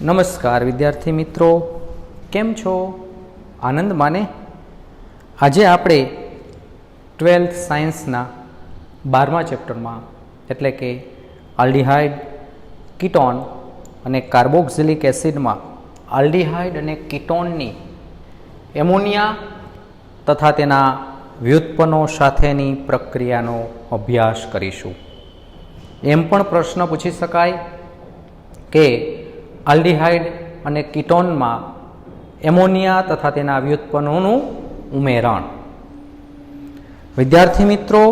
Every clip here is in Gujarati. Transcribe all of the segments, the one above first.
નમસ્કાર વિદ્યાર્થી મિત્રો, કેમ છો? આનંદ માને? આજે આપણે 12th સાયન્સના 12મા ચેપ્ટરમાં એટલે કે આલ્ડીહાઇડ, કીટોન અને કાર્બોક્સિલિક એસિડમાં આલ્ડીહાઇડ અને કીટોનની એમોનિયા તથા તેના વ્યુત્પન્નો સાથેની પ્રક્રિયાનો અભ્યાસ કરીશું. એમ પણ પ્રશ્ન પૂછી શકાય કે આલ્ડીહાઇડ અને કીટોનમાં એમોનિયા તથા તેના વ્યુત્પન્નોનું ઉમેરણ. વિદ્યાર્થી મિત્રો,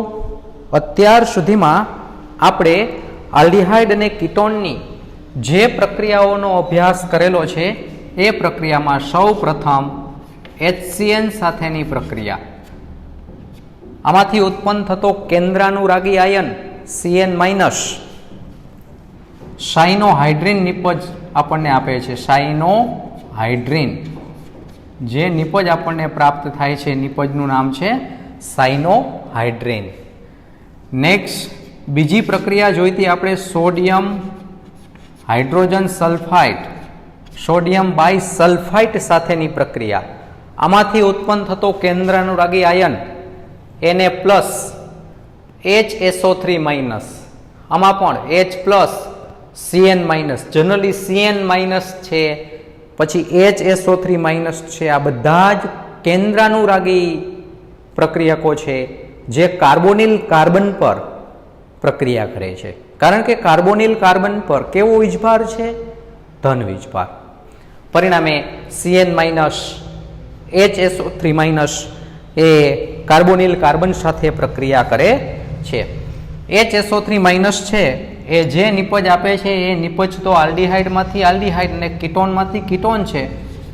અત્યાર સુધીમાં આપણે આલ્ડીહાઇડ અને કીટોનની જે પ્રક્રિયાઓનો અભ્યાસ કરેલો છે એ પ્રક્રિયામાં સૌ પ્રથમ HCN સાથેની પ્રક્રિયા, આમાંથી ઉત્પન્ન થતો કેન્દ્રાનુરાગી આયન CN- સાઇનોહાઇડ્રીન નિપજ આપણને આપે છે. સાઇનોહાઇડ્રીન જે નિપજ આપણને પ્રાપ્ત થાય છે, નિપજનું નામ છે સાઇનોહાઇડ્રીન. નેક્સ્ટ બીજી પ્રક્રિયા જોઈતી આપણે સોડિયમ હાઇડ્રોજન સલ્ફાઇડ, સોડિયમ બાયસલ્ફાઇડ સાથેની પ્રક્રિયા, આમાંથી ઉત્પન્ન થતો કેન્દ્રાનુરાગી આયન Na+, HSO3-, આમાં પણ H+, Cn-, જનરલી Cn- છે, પછી HSO3- છે. આ બધા જ કેન્દ્રાનુરાગી પ્રક્રિયકો છે જે કાર્બોનિલ કાર્બન પર પ્રક્રિયા કરે છે. કારણ કે કાર્બોનિલ કાર્બન પર કેવો વીજભાર છે? ધન વીજભાર. પરિણામે Cn-, HSO3- એ કાર્બોનિલ કાર્બન સાથે પ્રક્રિયા કરે છે. HSO3- છે એ જે નિપજ આપે છે એ નિપજ તો આલ્ડીહાઇડમાંથી આલ્ડીહાઇડ અને કીટોનમાંથી કીટોન છે,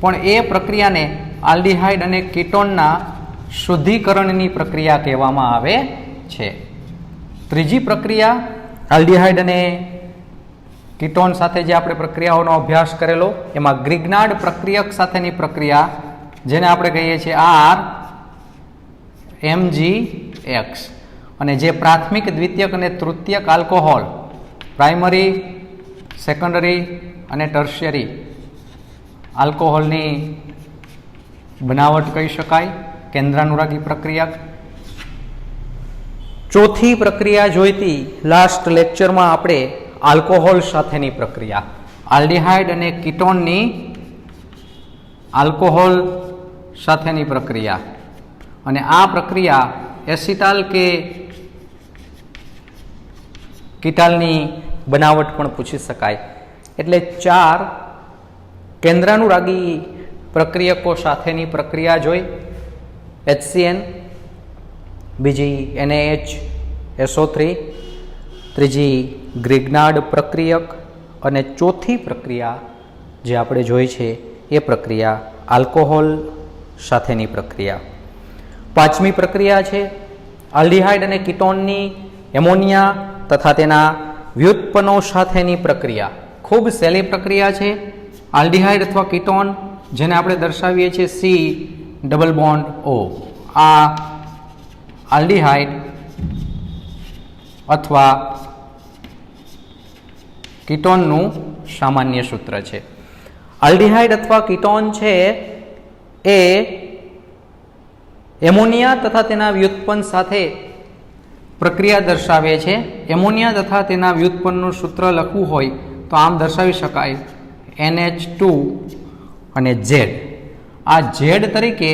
પણ એ પ્રક્રિયાને આલ્ડીહાઇડ અને કીટોનના શુદ્ધિકરણની પ્રક્રિયા કહેવામાં આવે છે. ત્રીજી પ્રક્રિયા આલ્ડીહાઇડ અને કીટોન સાથે જે આપણે પ્રક્રિયાઓનો અભ્યાસ કરેલો એમાં ગ્રિગ્નાર્ડ પ્રક્રિયક સાથેની પ્રક્રિયા, જેને આપણે કહીએ છીએ RMgX, અને જે પ્રાથમિક, દ્વિતીયક અને તૃતીયક આલ્કોહોલ, પ્રાઇમરી, સેકન્ડરી અને ટર્શિયરી આલ્કોહોલની બનાવટ કહી શકાય, કેન્દ્રાનુરાગી પ્રક્રિયા. ચોથી પ્રક્રિયા જોઈતી લાસ્ટ લેક્ચરમાં આપણે આલ્કોહોલ સાથેની પ્રક્રિયા, આલ્ડીહાઇડ અને કીટોનની આલ્કોહોલ સાથેની પ્રક્રિયા, અને આ પ્રક્રિયા એસિટાલ કે કીટાલની બનાવટ પણ પૂછી શકાય. એટલે 4 કેન્દ્રાનુરાગી પ્રક્રિયકો સાથેની પ્રક્રિયા જોઈ, HCN, બીજી NaHSO3, ત્રીજી ગ્રિગ્નાર્ડ પ્રક્રિયક, અને ચોથી પ્રક્રિયા જે આપણે જોઈ છે એ પ્રક્રિયા આલ્કોહોલ સાથેની પ્રક્રિયા. પાંચમી પ્રક્રિયા છે આલ્ડીહાઇડ અને કીટોનની એમોનિયા તથા તેના વ્યુત્પન્નો સાથેની પ્રક્રિયા. ખૂબ સહેલી પ્રક્રિયા છે. આલ્ડીહાઇડ અથવા કીટોન, જેને આપણે દર્શાવીએ છીએ C++O, આ આલ્ડીહાઇડ અથવા કીટોનનું સામાન્ય સૂત્ર છે. આલ્ડીહાઇડ અથવા કીટોન છે એ એમોનિયા તથા તેના વ્યુત્પન્ન સાથે પ્રક્રિયા દર્શાવે છે. એમોનિયા તથા તેના વ્યુત્પન્નનું સૂત્ર લખવું હોય તો આમ દર્શાવી શકાય, NH2 અને Z. આ Z તરીકે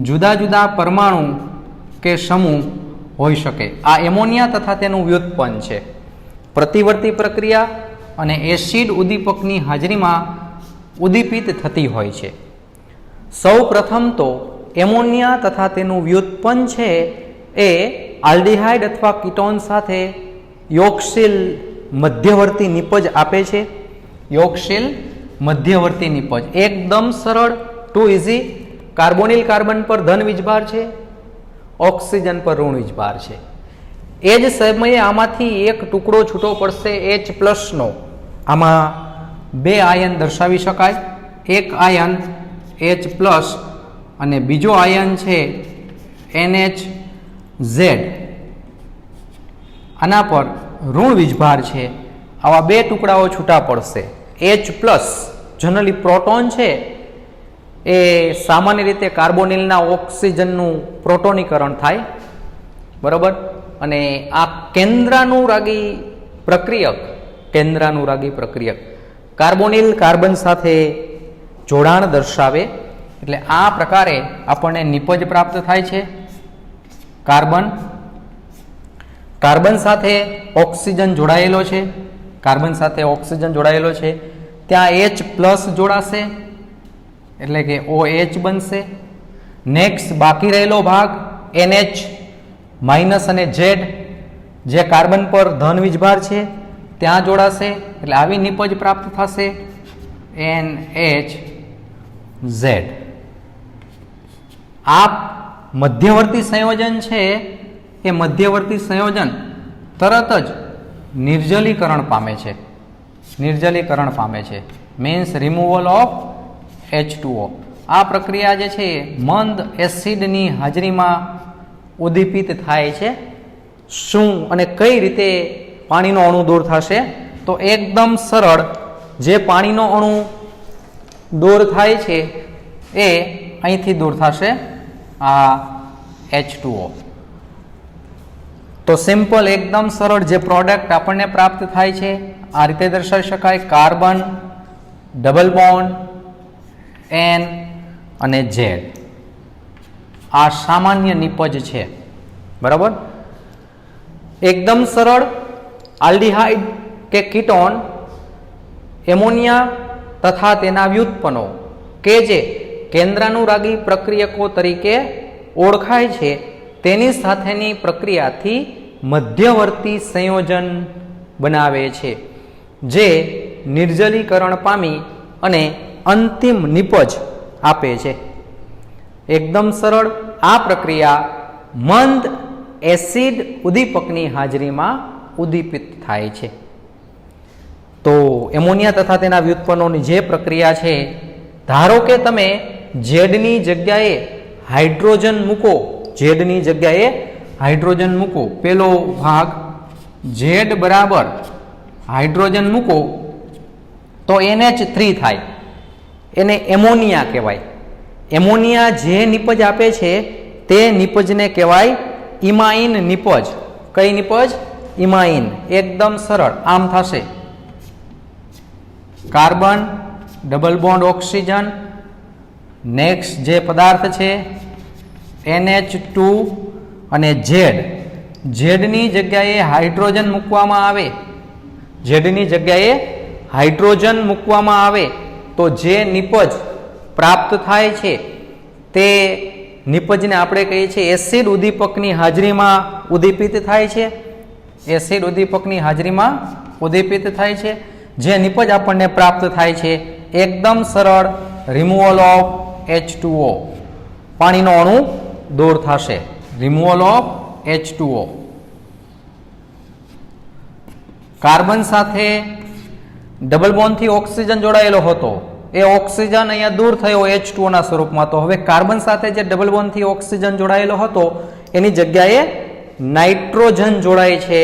જુદા જુદા પરમાણુ કે સમૂહ હોઈ શકે. આ એમોનિયા તથા તેનું વ્યુત્પન્ન છે. પ્રતિવર્તી પ્રક્રિયા અને એસિડ ઉદ્દીપકની હાજરીમાં ઉદ્દીપિત થતી હોય છે. સૌ પ્રથમ તો એમોનિયા તથા તેનું વ્યુત્પન્ન છે એ આલ્ડીહાઇડ અથવા કીટોન સાથે યોગશીલ મધ્યવર્તી નિપજ આપે છે. યોગશીલ મધ્યવર્તી નિપજ એકદમ સરળ, ટુ ઇઝી. કાર્બોનિલ કાર્બન પર ધન વીજભાર છે, ઓક્સિજન પર ઋણ વીજભાર છે. એ જ સમયે આમાંથી એક ટુકડો છૂટો પડશે H+ નો. આમાં 2 આયન દર્શાવી શકાય. એક આયન H+ અને બીજો આયન છે NHZ. આના પર ઋણ વીજભાર છે. આવા 2 ટુકડાઓ છૂટા પડશે. H+ જનરલી પ્રોટોન છે એ સામાન્ય રીતે કાર્બોનિલના ઓક્સિજનનું પ્રોટોનીકરણ થાય, બરાબર. અને આ કેન્દ્રાનુરાગી પ્રક્રિયક કાર્બોનિલ કાર્બન સાથે જોડાણ દર્શાવે, એટલે આ પ્રકારે આપણને નિપજ પ્રાપ્ત થાય છે. કાર્બન સાથે ઓક્સિજન જોડાયેલો છે, ત્યાં H પ્લસ જોડાશે એટલે કે OH બનશે. નેક્સ્ટ બાકી રહેલો ભાગ NH માઇનસ અને Z જે કાર્બન પર ધન વીજભાર છે ત્યાં જોડાશે, એટલે આવી નિપજ પ્રાપ્ત થશે NHZ. આ મધ્યવર્તી સંયોજન છે એ મધ્યવર્તી સંયોજન તરત જ નિર્જલીકરણ પામે છે, મીન્સ રિમૂવલ ઓફ H2O. આ પ્રક્રિયા જે છે મંદ એસિડની હાજરીમાં ઉદ્દીપિત થાય છે. શું અને કઈ રીતે પાણીનો અણુ દૂર થશે? તો એકદમ સરળ, જે પાણીનો અણુ દૂર થાય છે એ અહીંથી દૂર થશે, આ H2O. તો સિમ્પલ, એકદમ સરળ જે પ્રોડક્ટ આપણને પ્રાપ્ત થાય છે આ રીતે દર્શાવી શકાય: કાર્બન, ડબલ બોન્ડ N અને Z. આ સામાન્ય નિપજ છે, બરાબર. એકદમ સરળ આલ્ડિહાઇડ કે કીટોન, એમોનિયા તથા તેના વ્યુત્પન્નો કે જે કેન્દ્રાનુરાગી પ્રક્રિયકો તરીકે ઓળખાય છે તેની સાથેની પ્રક્રિયાથી મધ્યવર્તી સંયોજન બનાવે છે, જે નિર્જલીકરણ પામી અને અંતિમ નિપજ આપે છે. એકદમ સરળ, આ પ્રક્રિયા મંદ એસિડ ઉદ્દીપકની હાજરીમાં ઉદ્દીપિત થાય છે. તો એમોનિયા તથા તેના વ્યુત્પન્નોની જે પ્રક્રિયા છે, ધારો કે તમે ઝેડની જગ્યાએ હાઇડ્રોજન મૂકો, પેલો ભાગ ઝેડ બરાબર હાઇડ્રોજન મૂકો તો NH3 થાય, એને એમોનિયા કહેવાય. એમોનિયા જે નિપજ આપે છે તે નિપજને કહેવાય ઇમાઇન નિપજ. કઈ નિપજ? ઇમાઇન. એકદમ સરળ, આમ થશે: carbon, double bond oxygen, next જે પદાર્થ છે NH2 અને ઝેડની જગ્યાએ હાઇડ્રોજન મૂકવામાં આવે તો જે નિપજ પ્રાપ્ત થાય છે તે નિપજને આપણે કહીએ છીએ એસિડ ઉદ્દીપકની હાજરીમાં ઉદ્દીપિત થાય છે. જે નિપજ આપણને પ્રાપ્ત થાય છે એકદમ સરળ, રિમૂવલ ઓફ H2O, પાણીનો અણુ દૂર થશે. Removal of H2O. કાર્બન સાથે ડબલ બોન્ડથી ઓક્સિજન જોડાયેલો હતો, એ ઓક્સિજન અહીંયા દૂર થયો H2O ના સ્વરૂપમાં. તો હવે કાર્બન સાથે જે ડબલ બોન્ડથી ઓક્સિજન જોડાયેલો હતો એની જગ્યાએ નાઇટ્રોજન જોડાય છે.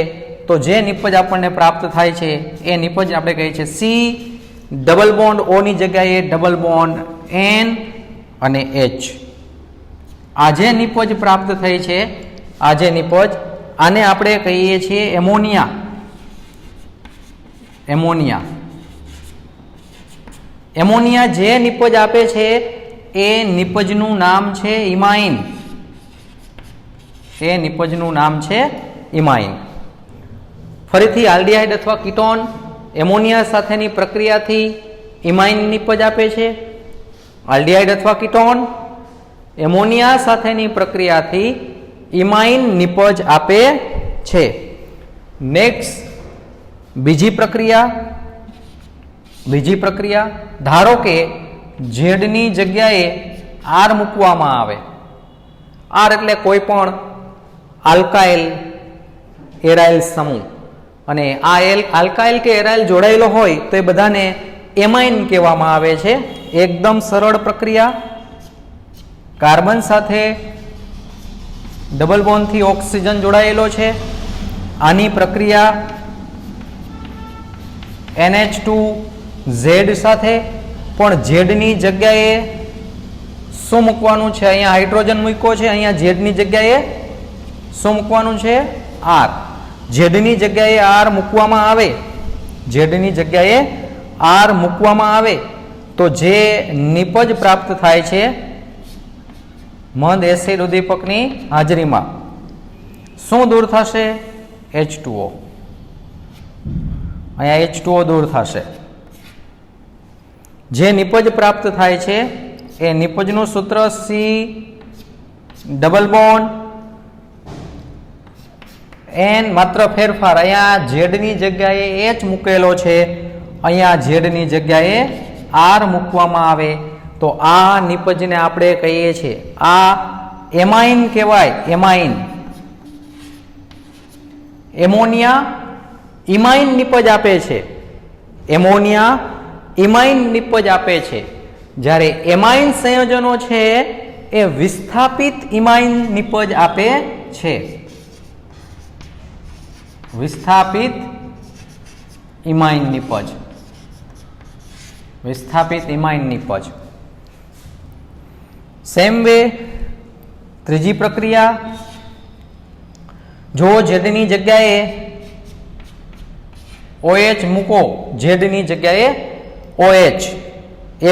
તો જે નિપજ આપણને પ્રાપ્ત થાય છે એ નિપજ આપણે કહીએ છીએ C. ડબલ બોન્ડ O ની જગ્યાએ ડબલ બોન્ડ N અને H. આ જે નિપજ પ્રાપ્ત થઈ છે, આને આપણે કહીએ છીએ એમોનિયા જે નિપજ આપે છે એ નિપજનું નામ છે ઇમાઇન. ફરીથી આલ્ડિહાઇડ અથવા કીટોન એમોનિયા સાથેની પ્રક્રિયાથી ઇમાઇન નિપજ આપે છે. આલ્ડિહાઇડ અથવા કીટોન એમોનિયા સાથેની પ્રક્રિયાથી ઇમાઇન નિપજ આપે છે. નેક્સ્ટ બીજી પ્રક્રિયા, ધારો કે ઝેડની જગ્યાએ R મૂકવામાં આવે. R એટલે કોઈ પણ આલ્કાઇલ એરાઇલ સમૂહ, અને આ આલ્કાઇલ કે એરાઇલ જોડાયેલો હોય તો એ બધાને એમાઇન કહેવામાં આવે છે. એકદમ સરળ પ્રક્રિયા. કાર્બન સાથે ડબલ બોન્ડથી ઓક્સિજન જોડાયેલો છે, આની પ્રક્રિયા NH2Z સાથે પણ ઝેડની જગ્યાએ શું મૂકવાનું છે? અહીંયા હાઇડ્રોજન મૂક્યો છે, અહીંયા ઝેડની જગ્યાએ શું મૂકવાનું છે? આર. ઝેડની જગ્યાએ આર મૂકવામાં આવે, ઝેડની જગ્યાએ આર મૂકવામાં આવે તો જે નિપજ પ્રાપ્ત થાય છે મંદ એસિડ ઉદ્દીપકની હાજરીમાં શું દૂર થશે? H2O. અહીંયા H2O દૂર થશે. જે નિપજ પ્રાપ્ત થાય છે એ નિપજનું સૂત્ર C ડબલ બોન્ડ N, માત્ર ફેરફાર અહીંયા ઝેડની જગ્યાએ H મૂકેલો છે, અહીંયા ઝેડની જગ્યાએ R મૂકવામાં આવે તો આ નિપજને આપણે કહીએ છીએ, આ એમાઇન કહેવાય. એમાઇન, એમોનિયા ઇમાઇન નિપજ આપે છે. એમોનિયા ઇમાઇન નિપજ આપે છે. જ્યારે એમાઇન સંયોજનો છે એ વિસ્થાપિત ઇમાઇન નિપજ આપે છે. વિસ્થાપિત ઇમાઇન નિપજ, વિસ્થાપિત ઇમાઇન નિપજ. સેમ વે ત્રીજી પ્રક્રિયા, જો ઝેડની જગ્યાએ OH મૂકો, ઝેડની જગ્યાએ OH,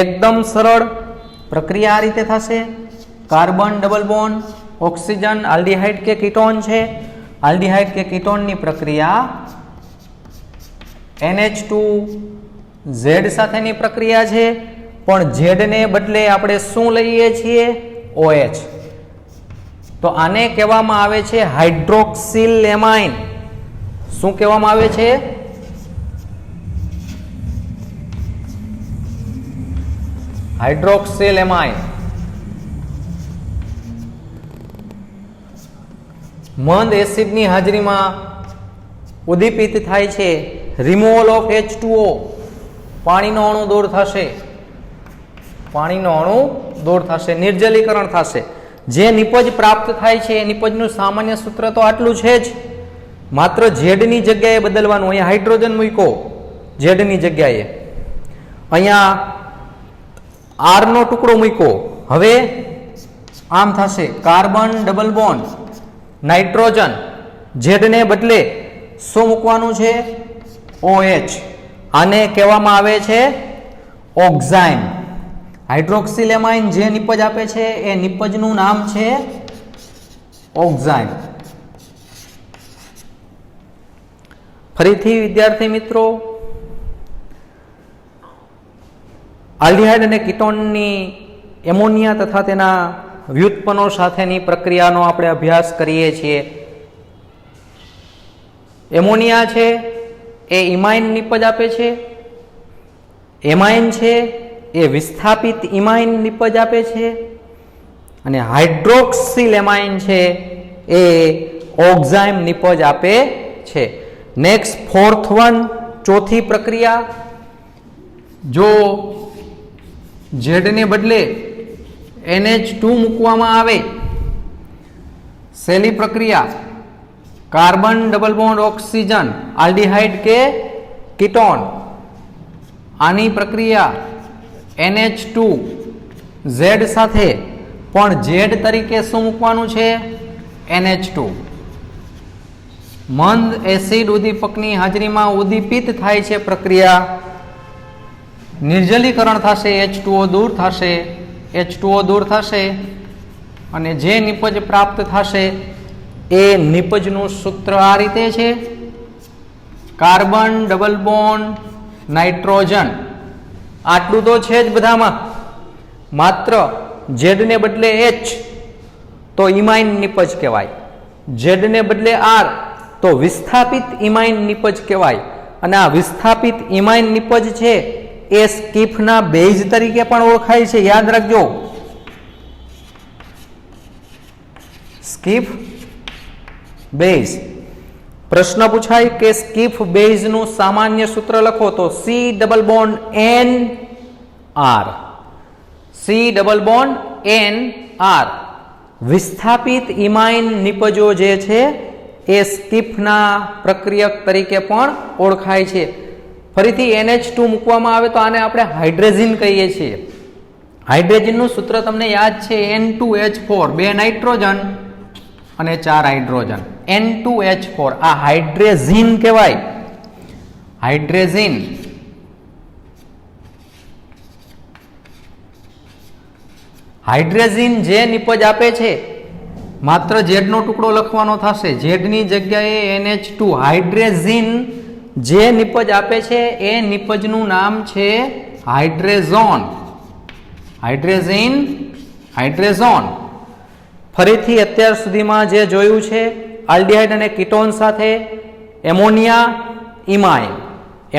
એકદમ સરળ પ્રક્રિયા આ રીતે થશે. Carbon double bond, oxygen, aldehyde કે કીટોન છે, આલ્ડીહાઇડ કે કીટોનની પ્રક્રિયા NH2Z સાથેની પ્રક્રિયા છે, પણ ઝેડને બદલે આપણે શું લઈએ છીએ? OH. તો આને કહેવામાં આવે છે હાઇડ્રોક્સિલ એમાઇન. શું કહેવામાં આવે છે? Hydroxyl amine. મંદ એસિડની હાજરીમાં ઉદ્દીપિત થાય છે. રિમૂવલ ઓફ H2O, પાણીનો અણુ દૂર થશે, પાણીનો અણુ દૂર થશે, નિર્જલીકરણ થશે. જે નિપજ પ્રાપ્ત થાય છે એ નિપજનું સામાન્ય સૂત્ર તો આટલું છે જ, માત્ર ઝેડની જગ્યાએ બદલવાનું. અહીંયા હાઇડ્રોજન મૂક્યો ઝેડની જગ્યાએ, અહીંયા આર નો ટુકડો મૂક્યો, હવે આમ થશે કાર્બન ડબલ બોન્ડ નાઇટ્રોજન, ઝેડને બદલે શું મૂકવાનું છે? OH. આને કહેવામાં આવે છે ઓક્ઝાઇમ. હાઇડ્રોક્સિલ એમાઇન જે નિપજ આપે છે એ નિપજનું નામ છે ઓક્ઝાઇમ. ફરીથી વિદ્યાર્થી મિત્રો, આલ્ડીહાઇડ અને કીટોનની એમોનિયા તથા તેના વ્યુત્પન્નો સાથેની પ્રક્રિયાનો આપણે અભ્યાસ કરીએ છીએ. એમોનિયા છે એ ઇમાઇન નિપજ આપે છે, એમાઇન છે એ વિસ્થાપિત ઇમાઇન નિપજ આપે છે, અને હાઇડ્રોક્સિલ એમાઇન છે એ ઓક્ઝાઇમ નિપજ આપે છે. નેક્સ્ટ ફોર્થ વન, ચોથી પ્રક્રિયા, જો ઝેડને બદલે NH2 મૂકવામાં આવે, સેલી પ્રક્રિયા, carbon double bond oxygen, aldehyde કે કીટોન, આની પ્રક્રિયા NH2Z સાથે, પણ Z તરીકે શું મૂકવાનું છે? NH2. મંદ એસિડ ઉદ્દીપકની હાજરીમાં ઉદ્દીપિત થાય છે પ્રક્રિયા, નિર્જલીકરણ થશે, H2O દૂર થશે, H2O દૂર થશે, અને જે નિપજ પ્રાપ્ત થશે એ નિપજનું સૂત્ર આ રીતે છે, કાર્બન ડબલ બોન્ડ નાઇટ્રોજન. આટલું તો છે જ બધામાં, માત્ર ઝેડને બદલે H તો ઇમાઇન નિપજ કહેવાય, ઝેડને બદલે R તો વિસ્થાપિત ઇમાઇન નિપજ કહેવાય. અને આ વિસ્થાપિત ઇમાઇન નિપજ છે એ સ્કીફના બેઝ તરીકે પણ ઓળખાય છે. યાદ રાખજો, સ્કીફ બેઝ. પ્રશ્ન પૂછાય કે સ્કીફ બેઝનું સામાન્ય સૂત્ર લખો તો C double bond NR, C double bond NR. વિસ્થાપિત ઇમાઇન નિપજો જે છે એ સ્કીફના પ્રક્રિયક તરીકે પણ ઓળખાય છે. ફરીથી NH2 મૂકવામાં આવે તો આને આપણે હાઇડ્રેઝિન કહીએ છીએ. હાઇડ્રેઝિનનું સૂત્ર તમને યાદ છે N2H4, 2 નાઇટ્રોજન અને 4 હાઇડ્રોજન. N2H4 આ હાઇડ્રેઝિન કહેવાય. હાઇડ્રેઝિન. હાઇડ્રેઝિન જે નિપજ આપે છે, માત્ર ઝેડનો ટુકડો લખવાનો થશે, ઝેડની જગ્યાએ NH2. હાઇડ્રેઝિન જે નિપજ આપે છે એ નિપજનું નામ છે હાઇડ્રેઝોન. હાઇડ્રેઝિન, હાઇડ્રેઝોન. ફરીથી અત્યાર સુધીમાં જે જોયું છે આલ્ડિહાઇડ અને કીટોન સાથે ammonia imine,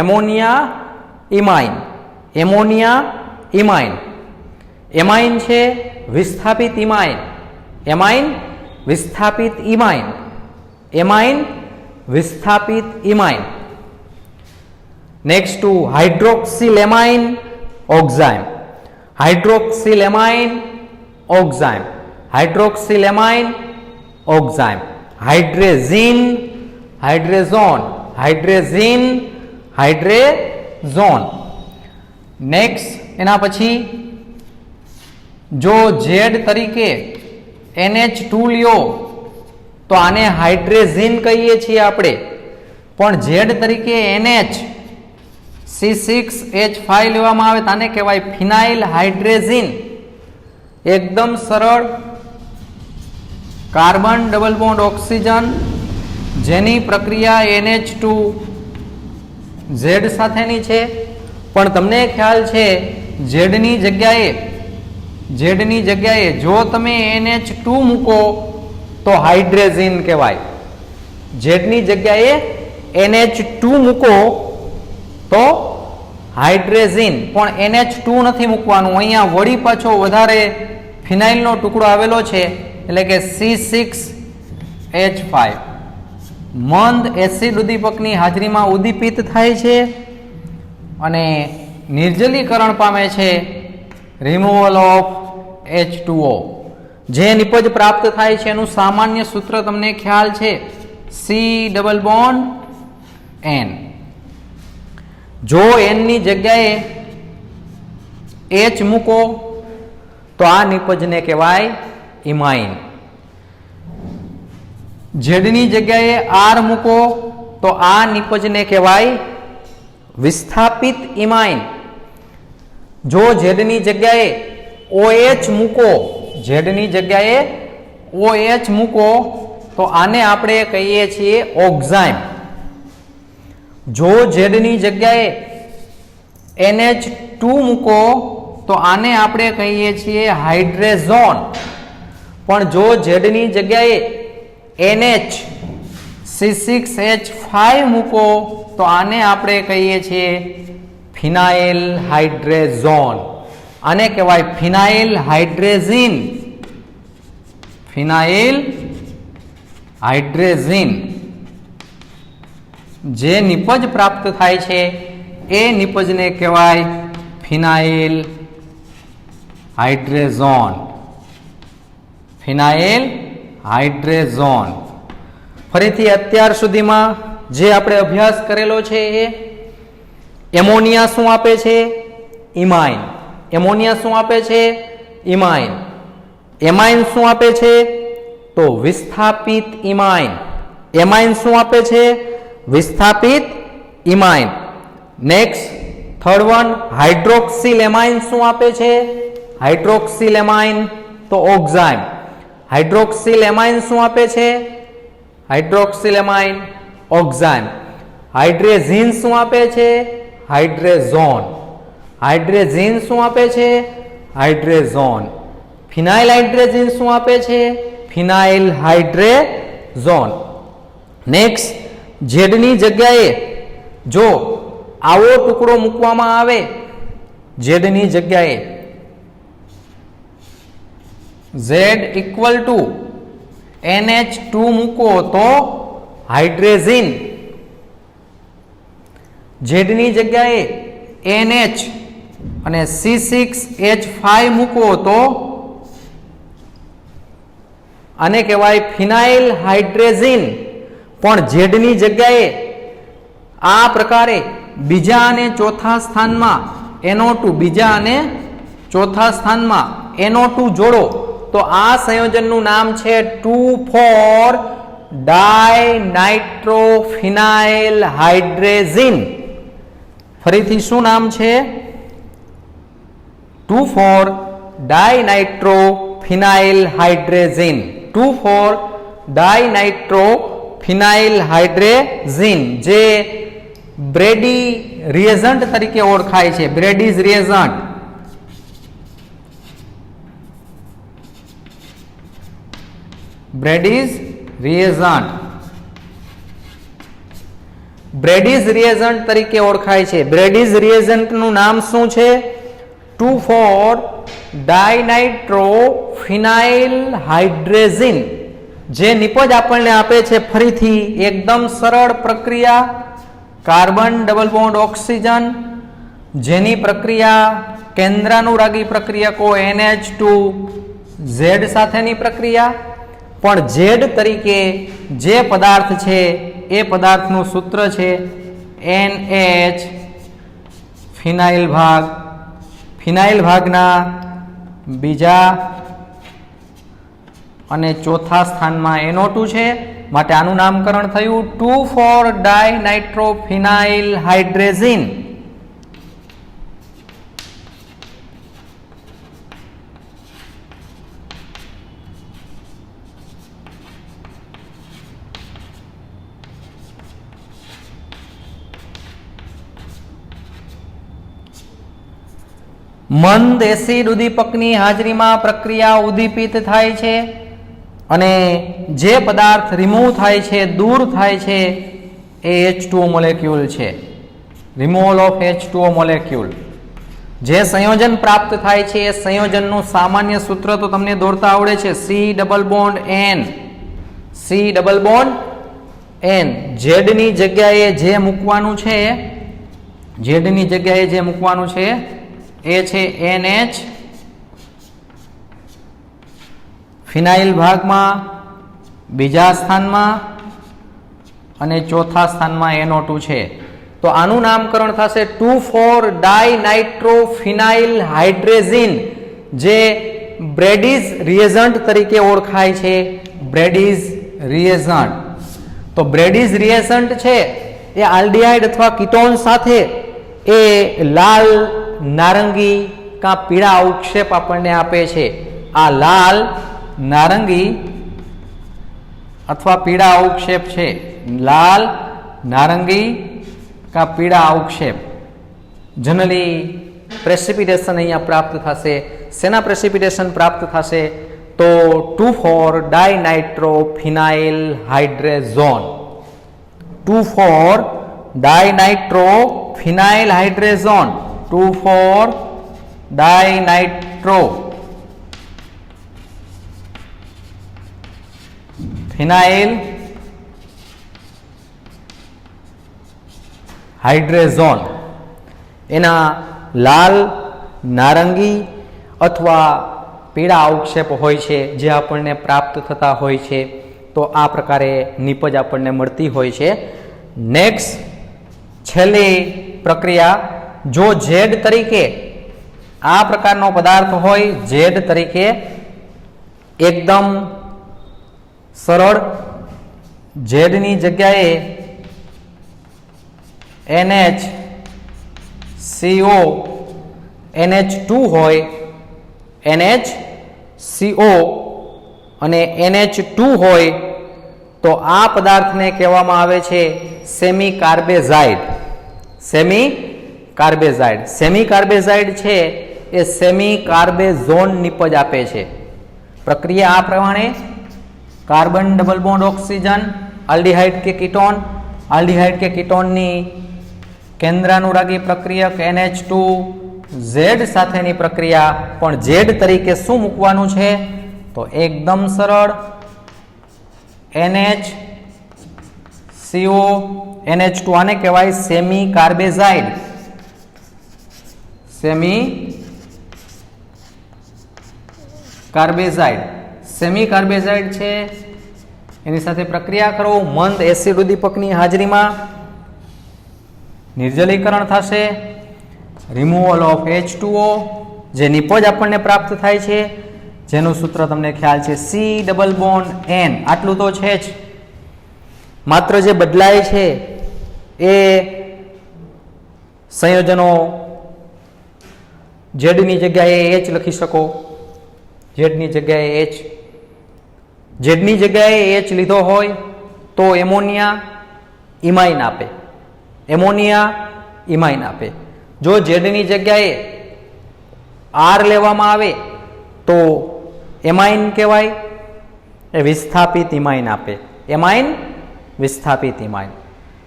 ammonia imine, ammonia imine. Amine છે વિસ્થાપિત ઇમાઇન, એમાઇન વિસ્થાપિત ઇમાઇન, એમાઇન વિસ્થાપિત imine. Next to hydroxylamine oxime, hydroxylamine oxime, hydroxylamine oxime. Hydrazine, hydrazone, hydrazine, hydrazone. Next એના પછી જો ઝેડ તરીકે NH2 લ્યો તો આને હાઇડ્રેઝિન કહીએ છીએ આપણે, પણ ઝેડ તરીકે NHC6H5 લેવામાં આવે તો આને કહેવાય ફિનાઇલ હાઇડ્રેઝિન. એકદમ સરળ. કાર્બન ડબલ બોન્ડ ઓક્સિજન જેની પ્રક્રિયા NH2 ઝેડ સાથેની છે, પણ તમને ખ્યાલ છે ઝેડની જગ્યાએ જો તમે NH2 મૂકો તો હાઇડ્રેઝિન કહેવાય. ઝેડની જગ્યાએ NH2 મૂકો તો હાઇડ્રેઝિન, પણ NH2 નથી મૂકવાનું. અહીંયા વળી પાછો વધારે ફિનાઇલનો ટુકડો આવેલો છે એટલે કે C6H5. મંદ એસિડ ઉદ્દીપકની હાજરીમાં ઉદ્દીપિત થાય છે અને નિર્જલીકરણ પામે છે, રિમૂવલ ઓફ H2O. જે નિપજ પ્રાપ્ત થાય છે એનું સામાન્ય સૂત્ર તમને ખ્યાલ છે, C ડબલ બોન્ડ N. જો N ની જગ્યાએ H મૂકો તો આ નિપજને કહેવાય ઇમાઇન. ઝેડની જગ્યાએ R મૂકો તો આ નિપજને કહેવાય વિસ્થાપિત ઇમાઇન. જો ઝેડની જગ્યાએ OH મૂકો, ઝેડની જગ્યાએ OH મૂકો તો આને આપણે કહીએ છીએ ઓક્ઝાઇમ. જો ઝેડની જગ્યાએ NH2 મૂકો તો આને આપણે કહીએ છીએ હાઇડ્રેઝોન. પણ જો ઝેડની જગ્યાએ NHC6H5 મૂકો તો આને આપણે કહીએ છીએ ફિનાઇલ હાઇડ્રેઝોન. આને કહેવાય ફિનાઇલ હાઇડ્રેઝિન, ફિનાઇલ હાઇડ્રેઝિન. જે નિપજ પ્રાપ્ત થાય છે એ નિપજને કહેવાય ફિનાઇલ હાઇડ્રેઝોન, ફિનાઇલ હાઇડ્રેઝોન. ફરીથી અત્યાર સુધીમાં જે આપણે અભ્યાસ કરેલો છે એ એમોનિયા શું આપે છે? ઇમાઇન. એમોનિયા શું આપે છે? ઇમાઇન. એમાઇન શું આપે છે? તો વિસ્થાપિત ઇમાઇન. એમાઇન શું આપે છે? વિસ્થાપિત ઇમાઇન. નેક્સ્ટ થર્ડ વન, હાઇડ્રોક્સિલેમાઇન શું આપે છે? હાઇડ્રોક્સિલેમાઇન તો ઓક્ઝાઇમ. હાઇડ્રોક્સિલેમાઇન શું આપે છે? હાઇડ્રોક્સિલેમાઇન ઓક્ઝાઇમ. હાઇડ્રેઝિન શું આપે છે? હાઇડ્રેઝોન. હાઇડ્રેઝિન શું આપે છે? હાઇડ્રેઝોન. ફિનાઇલ હાઇડ્રેઝિન શું આપે છે? ફિનાઇલ હાઇડ્રેઝોન. નેક્સ્ટ, ઝેડની જગ્યાએ જો આવો ટુકડો મૂકવામાં આવે, ઝેડની જગ્યાએ Z ઇક્વલ ટુ NH2 મૂકો તો હાઇડ્રેઝિન. ઝેડની જગ્યાએ NH અને C6H5 મૂકો તો આને કહેવાય ફિનાઇલ હાઇડ્રેઝિન. પણ ઝેડની જગ્યાએ આ પ્રકારે બીજા અને ચોથા સ્થાનમાં NO2 બીજા અને ચોથા સ્થાનમાં NO2 જોડો તો આ સંયોજનનું નામ છે 2,4 ડાયનાઇટ્રોફિનાઇલ હાઇડ્રેઝિન. ફરીથી શું નામ છે? 2,4 ડાયનાઇટ્રોફિનાઇલ હાઇડ્રેઝિન. 2,4 ડાયનાઇટ્રોફિનાઇલ હાઇડ્રેઝિન જે બ્રેડી રિએજન્ટ તરીકે ઓળખાય છે. બ્રેડીઝ રિએજન્ટ. બ્રેડીઝ રિએજન્ટ. બ્રેડીઝ રિએજન્ટ તરીકે ઓળખાય છે. બ્રેડીઝ રિએજન્ટનું નામ શું છે? 2,4 ડાયનાઇટ્રોફિનાઇલ હાઇડ્રેઝિન જે નિપજ આપણને આપે છે ફરીથી એકદમ સરળ પ્રક્રિયા કાર્બન ડબલ બોન્ડ ઓક્સિજન જેની પ્રક્રિયા કેન્દ્રાનુરાગી પ્રક્રિયા કો NH2Z સાથેની પ્રક્રિયા. પણ Z તરીકે જે પદાર્થ છે એ પદાર્થનું સૂત્ર છે NH ફિનાઇલ ભાગ. ફિનાઇલ ભાગના બીજા અને ચોથા સ્થાનમાં NO2 છે માટે આનું નામકરણ થયું 2,4 ડાયનાઇટ્રોફિનાઇલ હાઇડ્રેઝિન. મંદ એસિડ ઉદ્દીપકની હાજરીમાં પ્રક્રિયા ઉદ્દીપિત થાય છે અને જે પદાર્થ રિમૂવ થાય છે દૂર થાય છે એ H2O મોલેક્યુલ છે. Removal of H2O molecule. જે સંયોજન પ્રાપ્ત થાય છે એ સંયોજનનું સામાન્ય સૂત્ર તો તમને દોરતા આવડે છે C double bond N. C double bond N. Z ની જગ્યાએ જે મૂકવાનું છે Z ની જગ્યાએ જે મૂકવાનું છે એ છે NH ફિનાઇલ ભાગમાં બીજા સ્થાનમાં અને ચોથા સ્થાનમાં NO2 છે. તો આનું નામકરણ થશે 2,4 ડાયનાઇટ્રોફિનાઇલ હાઇડ્રેઝિન જે બ્રેડીઝ રિએજન્ટ તરીકે ઓળખાય છે. બ્રેડીઝ રિએજન્ટ. તો બ્રેડીઝ રિએજન્ટ છે એ આલ્ડિહાઇડ અથવા કીટોન સાથે એ લાલ નારંગી કા પીળા અવક્ષેપ આપણને આપે છે. આ લાલ નારંગી અથવા પીળા અવક્ષેપ છે. લાલ નારંગી કા પીળા અવક્ષેપ જનરલી પ્રેસિપિટેશન અહીંયા પ્રાપ્ત થશે. શેના પ્રેસિપિટેશન પ્રાપ્ત થશે? તો 2,4 ડાયનાઇટ્રોફિનાઇલ હાઇડ્રેઝોન. 2,4 ડાયનાઇટ્રોફિનાઇલ હાઇડ્રેઝોન. 2,4 ડાયનાઇટ્રો ફિનાઇલ હાઇડ્રેઝોન. એના લાલ નારંગી અથવા પીળા અવક્ષેપ હોય છે જે આપણને પ્રાપ્ત થતા હોય છે. તો આ પ્રકારે નિપજ આપણને મળતી હોય છે. નેક્સ્ટ છેલ્લી પ્રક્રિયા જો Z તરીકે આ પ્રકારનો પદાર્થ હોય Z તરીકે એકદમ સરળ Z ની જગ્યાએ NHCO NH2 હોય NHCO અને NH2 હોય તો આ પદાર્થને કહેવામાં આવે છે સેમી કાર્બેઝાઇડ. સેમી કાર્બેઝાઇડ. સેમી કાર્બેઝાઇડ છે એ સેમી કાર્બેઝોન નિપજ આપે છે. પ્રક્રિયા આ પ્રમાણે carbon double bond oxygen aldehyde કે કીટોન. આલ્ડિહાઇડ કે કીટોનની કેન્દ્રાનુરાગી પ્રક્રિયક NH2Z સાથેની પ્રક્રિયા પણ Z તરીકે શું મૂકવાનું છે? તો એકદમ સરળ NHCO NH2 આને કહેવાય સેમી કાર્બેઝાઇડ. સેમી કાર્બેઝાઇડ. સેમી કાર્બેઝાઇડ છે એની સાથે પ્રક્રિયા કરો મંદ એસિડ ઉદ્દીપકની હાજરીમાં નિર્જલીકરણ થશે, રિમૂવલ ઓફ H2O, જે નિપજ આપણને પ્રાપ્ત થાય છે, જેનું સૂત્ર તમને ખ્યાલ છે C ડબલ બોન્ડ N. આટલું તો છે જ, માત્ર જે બદલાય છે એ સંયોજનો Z ની જગ્યાએ H લખી શકો, Z ની જગ્યાએ H, Z ની જગ્યાએ H લીધો હોય તો એમોનિયા ઇમાઇન આપે, એમોનિયા ઇમાઇન આપે. જો Z ની જગ્યાએ R લેવામાં આવે તો એમાઇન કહેવાય, એ વિસ્થાપિત ઇમાઇન આપે, એમાઇન વિસ્થાપિત ઇમાઇન.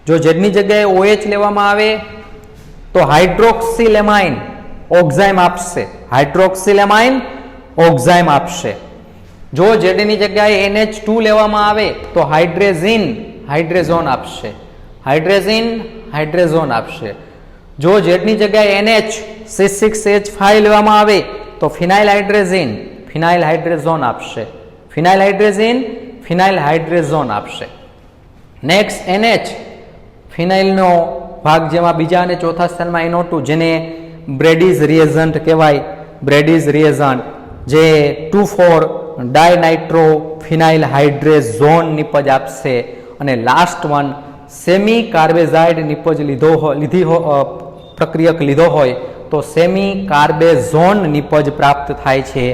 જો Z ની જગ્યાએ OH લેવામાં આવે તો હાઇડ્રોક્સિલ એમાઇન ઓક્ઝાઇમ આપશે, હાઇડ્રોક્સિલ એમાઇન ઓક્ઝાઇમ આપશે. જો Z ની જગ્યાએ NH2 લેવામાં આવે તો હાઇડ્રેઝિન હાઇડ્રેઝોન આપશે, હાઇડ્રેઝિન હાઇડ્રેઝોન આપશે. જો Z ની જગ્યાએ NH C6H5 લેવામાં આવે તો ફિનાઇલ હાઇડ્રેઝિન ફિનાઇલ હાઇડ્રેઝોન આપશે, ફિનાઇલ હાઇડ્રેઝિન ફિનાઇલ હાઇડ્રેઝોન આપશે. નેક્સ્ટ NH, ફિનાઇલનો ભાગ જેમાં બીજા અને ચોથા સ્થાનમાં NO2, જેને બ્રેડીઝ રિએજન્ટ કહેવાય, બ્રેડીઝ રિએજન્ટ, જે 2,4 ડાયનાઇટ્રો ફિનાઇલ હાઇડ્રેઝોન નિપજ આપશે. અને લાસ્ટ વન સેમી કાર્બેઝાઇડ નિપજ પ્રક્રિયક લીધો હોય તો સેમી કાર્બેઝોન નિપજ પ્રાપ્ત થાય છે,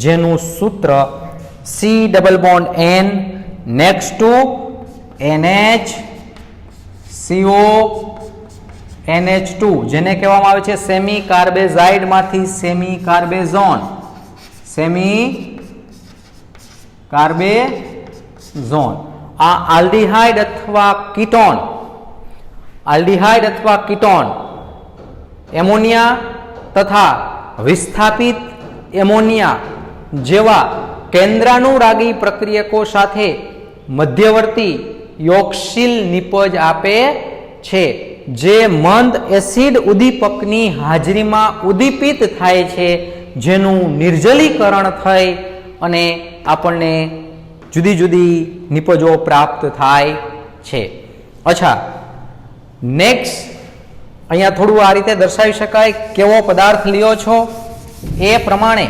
જેનું સૂત્ર C double bond N next to NH CO NH2, જેને કહેવામાં આવે છે સેમી કાર્બેઝાઇડ માંથી સેમી કાર્બેઝોન, સેમી કાર્બેઝોન. આ આલ્ડીહાઇડ અથવા કીટોન, આલ્ડીહાઇડ અથવા કીટોન એમોનિયા તથા વિસ્થાપિત એમોનિયા જેવા કેન્દ્રાનુરાગી પ્રક્રિયકો સાથે મધ્યવર્તી યોગશીલ નિપજ આપે છે, જે મંદ એસિડ ઉદ્દીપકની હાજરીમાં ઉદ્દીપિત થાય છે, જેનું નિર્જલીકરણ થઈ અને આપણને જુદી જુદી નિપજો પ્રાપ્ત થાય છે. અચ્છા, નેક્સ્ટ અહીંયા થોડું આ રીતે દર્શાવી શકાય, કેવો પદાર્થ લ્યો છો એ પ્રમાણે,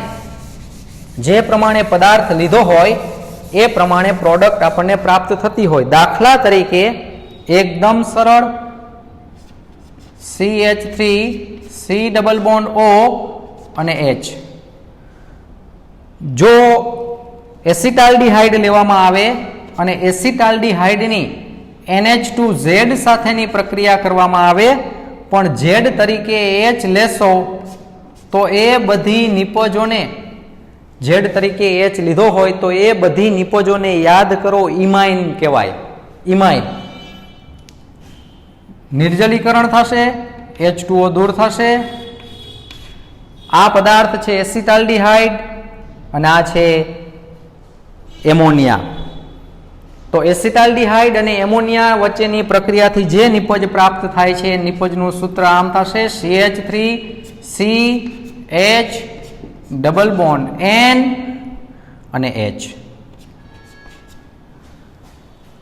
જે પ્રમાણે પદાર્થ લીધો હોય એ પ્રમાણે પ્રોડક્ટ આપણને પ્રાપ્ત થતી હોય. દાખલા તરીકે એકદમ સરળ CH3 C double bond O અને H. જો એસિટાલ્ડીહાઇડ લેવામાં આવે અને એસિટાલ્ડીહાઇડની NH2Z સાથેની પ્રક્રિયા કરવામાં આવે પણ Z તરીકે H લેશો તો એ બધી નિપજોને, Z તરીકે H લીધો હોય તો એ બધી નિપજોને યાદ કરો, ઇમાઇન કહેવાય, ઇમાઇન. નિર્જલીકરણ થશે, H2O દૂર થશે. આ પદાર્થ છે એસિટાલ્ડીહાઇડ અને આ છે એમોનિયા. તો એસિટાલ્ડીહાઇડ અને એમોનિયા વચ્ચેની પ્રક્રિયાથી જે નિપજ પ્રાપ્ત થાય છે, નિપજનું સૂત્ર આમ થશે CH3CH ડબલ બોન્ડ N અને H.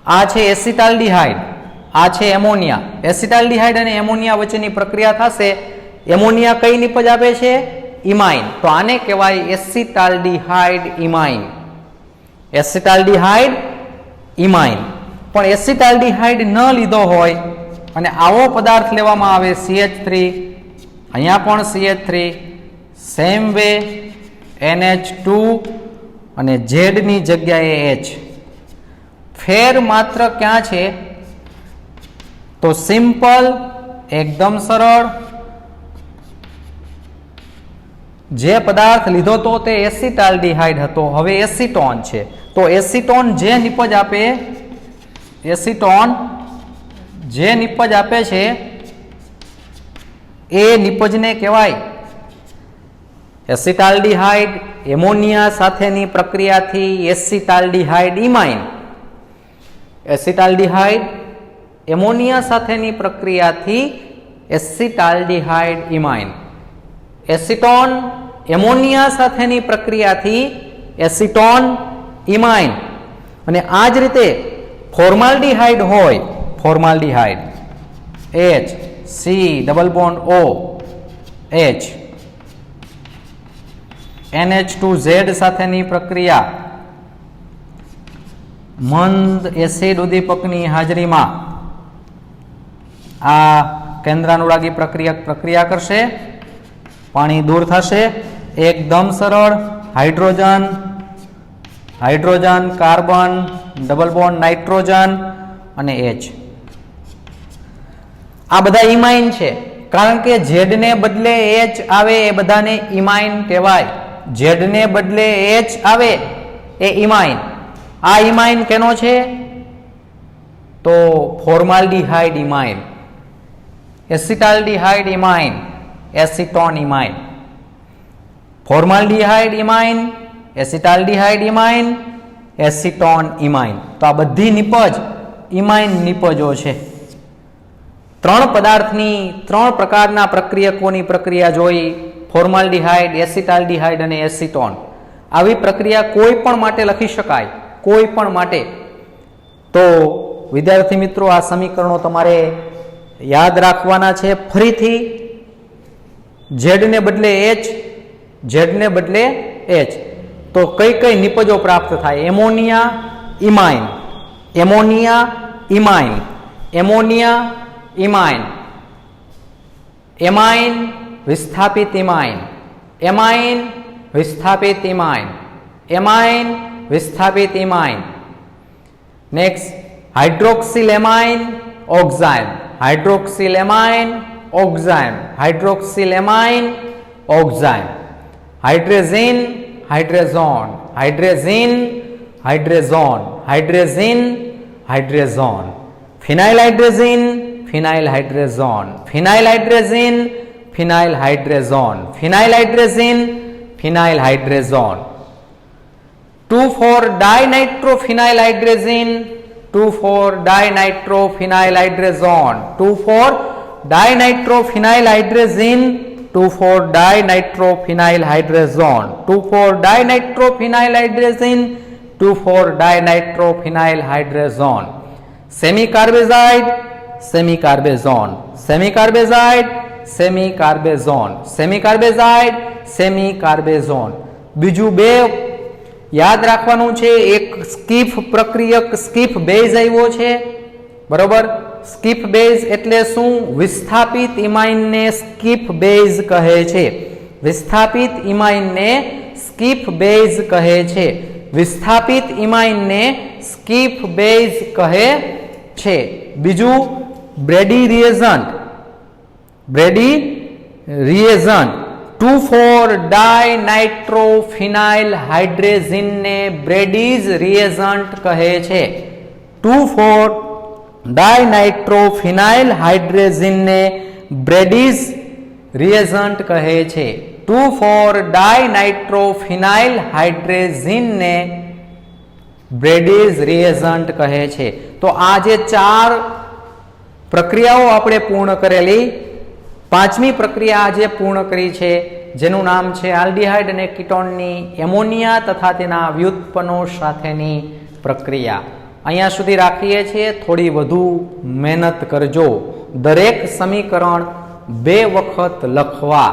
આ છે એસિટાલ્ડીહાઇડ, આ છે એમોનિયા. એસિટાલ્ડીહાઇડ અને એમોનિયા વચ્ચેની પ્રક્રિયા થશે. એમોનિયા કઈ નિપજ આપે છે? ઇમાઇન. તો આને કહેવાય એસિટાલ્ડીહાઇડ ઇમાઇન, એસિટાલ્ડીહાઇડ ઇમાઇન. પણ એસિટાલ્ડીહાઇડ ન લીધો હોય અને આવો પદાર્થ લેવામાં આવે CH3, અહીંયા પણ CH3, સેમ વે NH2 અને Z ની જગ્યાએ H. ફેર માત્ર ક્યાં છે? તો સિમ્પલ, એકદમ સરળ. જે પદાર્થ લીધો તો તે એસિટાલ્ડીહાઇડ હતો, હવે એસિટોન છે. તો એસિટોન જે નિપજ આપે, એસિટોન જે નિપજ આપે છે એ નિપજને કહેવાય એસિટાલ્ડીહાઇડ એમોનિયા સાથેની પ્રક્રિયાથી એસિટાલ્ડીહાઇડ ઇમાઇન. એસિટાલ્ડીહાઇડ એમોનિયા સાથેની પ્રક્રિયાથી એસિટાલ્ડીહાઇડ ઇમાઇન. એસિટોન એમોનિયા સાથેની પ્રક્રિયાથી એસિટોન ઇમાઇન. અને આ જ રીતે ફોર્માલ્ડીહાઇડ હોય, formaldehyde H C double bond O H NH2Z સાથેની પ્રક્રિયા મંદ એસિડ ઉદ્દીપકની હાજરીમાં આ કેન્દ્રાનુરાગી પ્રક્રિયા કરશે, પાણી દૂર થશે, એકદમ સરળ. Hydrogen hydrogen carbon double bond nitrogen અને H આ બધા ઇમાઇન છે, કારણ કે Z ને બદલે H આવે એ બધાને ઇમાઇન કહેવાય. Z ને બદલે H આવે એ ઇમાઇન. આ ઇમાઇન કેનો છે? તો formaldehyde imine, acetaldehyde imine, acetone imine. Formaldehyde imine, acetaldehyde imine, acetone imine. તો આ બધી નિપજ ઇમાઇન નિપજો છે. ત્રણ પદાર્થની ત્રણ પ્રકારના પ્રક્રિયકોની પ્રક્રિયા જોઈ, ફોર્માલ્ડિહાઇડ, એસિટાલ્ડિહાઇડ અને એસિટોન. આવી પ્રક્રિયા કોઈ પણ માટે લખી શકાય, કોઈ પણ માટે. તો વિદ્યાર્થી મિત્રો, આ સમીકરણો તમારે યાદ રાખવાના છે. ફરીથી Z ને બદલે H, Z ને બદલે H, તો કઈ કઈ નિપજો પ્રાપ્ત થાય? Ammonia imine, ammonia imine, ammonia imine, amine વિસ્થાપિત ઇમાઇન, એમાઇન વિસ્થાપિત ઇમાઇન, એમાઇન વિસ્થાપિત imine. Next hydroxyl amine oxime, hydroxyl amine oxime, hydroxyl amine oxime. Hydrazine hydrazone, hydrazine hydrazone, hydrazine hydrazone. Phenyl hydrazine phenyl hydrazone, phenyl hydrazine phenyl hydrazone, phenyl hydrazine phenyl hydrazone. Two four dinitrophenyl hydrazine, two four dinitrophenyl hydrazone, two four dinitrophenyl hydrazine, two four dinitrophenyl hydrazone, two four dinitrophenyl hydrazine, two four dinitrophenyl hydrazone. Semicarbazide semicarbazone, semicarbazide semicarbazone, semicarbazide semicarbazone. બીજું બે યાદ રાખવાનું છે. એક સ્કીફ પ્રક્રિયક સ્કીફ બેઝ આવ્યો છે, બરોબર. સ્કીફ બેઝ એટલે શું? વિસ્થાપિત ઇમાઇનને સ્કીફ બેઝ કહે છે. વિસ્થાપિત ઇમાઇનને સ્કીફ બેઝ કહે છે. વિસ્થાપિત ઇમાઇનને સ્કીફ બેઝ કહે છે. બીજું Brady reagent, Brady reagent. Two four dinitrophenyl હાઇડ્રેઝિનને બ્રેડીઝ રિએજન્ટ કહે છે. 2,4-ડાયનાઇટ્રોફિનાઇલ હાઇડ્રેઝિનને બ્રેડીઝ રિએજન્ટ કહે છે. 2,4-ડાયનાઇટ્રોફિનાઇલ હાઇડ્રેઝિનને બ્રેડીઝ રિએજન્ટ કહે છે. તો આ જે ચાર પ્રક્રિયાઓ આપણે પૂર્ણ કરેલી, પાંચમી પ્રક્રિયા આજે પૂર્ણ કરી છે, જેનું નામ છે આલ્ડીહાઇડ અને કીટોનની એમોનિયા તથા તેના વ્યુત્પન્નો સાથેની પ્રક્રિયા. અહીંયા સુધી રાખીએ છીએ. થોડી વધુ મહેનત કરજો. દરેક સમીકરણ 2 વખત લખવા.